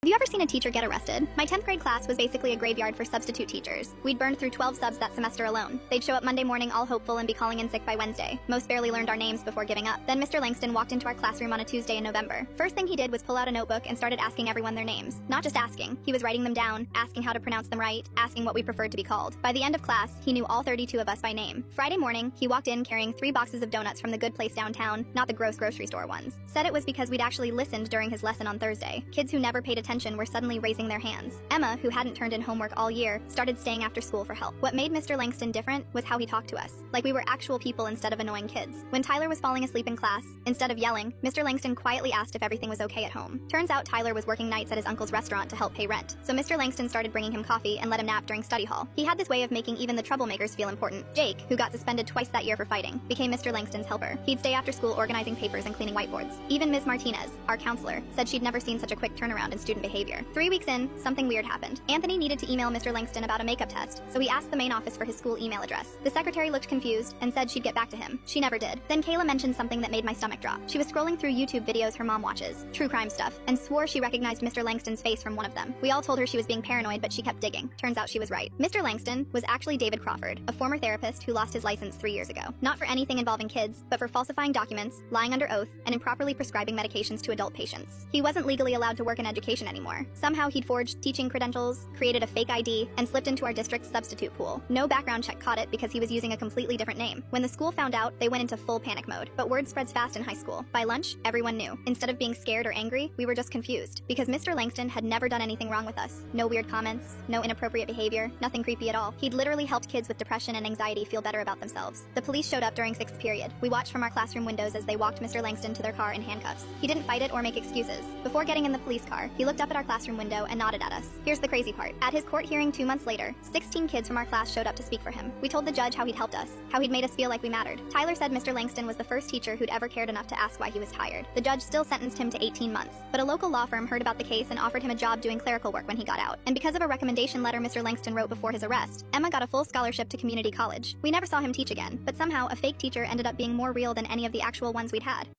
Have you ever seen a teacher get arrested? My 10th grade class was basically a graveyard for substitute teachers. We'd burned through 12 subs that semester alone. They'd show up Monday morning all hopeful and be calling in sick by Wednesday. Most barely learned our names before giving up. Then Mr. Langston walked into our classroom on a Tuesday in November. First thing he did was pull out a notebook and started asking everyone their names. Not just asking, he was writing them down, asking how to pronounce them right, asking what we preferred to be called. By the end of class, he knew all 32 of us by name. Friday morning, he walked in carrying 3 boxes of donuts from the good place downtown, not the gross grocery store ones. Said it was because we'd actually listened during his lesson on Thursday. Kids who never paid attention were suddenly raising their hands. Emma, who hadn't turned in homework all year, started staying after school for help. What made Mr. Langston different was how he talked to us, like we were actual people instead of annoying kids. When Tyler was falling asleep in class, instead of yelling, Mr. Langston quietly asked if everything was okay at home. Turns out Tyler was working nights at his uncle's restaurant to help pay rent, so Mr. Langston started bringing him coffee and let him nap during study hall. He had this way of making even the troublemakers feel important. Jake, who got suspended twice that year for fighting, became Mr. Langston's helper. He'd stay after school organizing papers and cleaning whiteboards. Even Ms. Martinez, our counselor, said she'd never seen such a quick turnaround in student behavior. 3 weeks in, something weird happened. Anthony needed to email Mr. Langston about a makeup test, so he asked the main office for his school email address. The secretary looked confused and said she'd get back to him. She never did. Then Kayla mentioned something that made my stomach drop. She was scrolling through YouTube videos her mom watches, true crime stuff, and swore she recognized Mr. Langston's face from one of them. We all told her she was being paranoid, but she kept digging. Turns out she was right. Mr. Langston was actually David Crawford, a former therapist who lost his license 3 years ago. Not for anything involving kids, but for falsifying documents, lying under oath, and improperly prescribing medications to adult patients. He wasn't legally allowed to work in education anymore. Somehow he'd forged teaching credentials, created a fake ID, and slipped into our district's substitute pool. No background check caught it because he was using a completely different name. When the school found out, they went into full panic mode. But word spreads fast in high school. By lunch, everyone knew. Instead of being scared or angry, we were just confused. Because Mr. Langston had never done anything wrong with us. No weird comments, no inappropriate behavior, nothing creepy at all. He'd literally helped kids with depression and anxiety feel better about themselves. The police showed up during 6th period. We watched from our classroom windows as they walked Mr. Langston to their car in handcuffs. He didn't fight it or make excuses. Before getting in the police car, he looked up at our classroom window and nodded at us. Here's the crazy part. At his court hearing 2 months later, 16 kids from our class showed up to speak for him. We told the judge how he'd helped us, how he'd made us feel like we mattered. Tyler said Mr. Langston was the first teacher who'd ever cared enough to ask why he was tired. The judge still sentenced him to 18 months, but a local law firm heard about the case and offered him a job doing clerical work when he got out. And because of a recommendation letter Mr. Langston wrote before his arrest, Emma got a full scholarship to community college. We never saw him teach again, but somehow a fake teacher ended up being more real than any of the actual ones we'd had.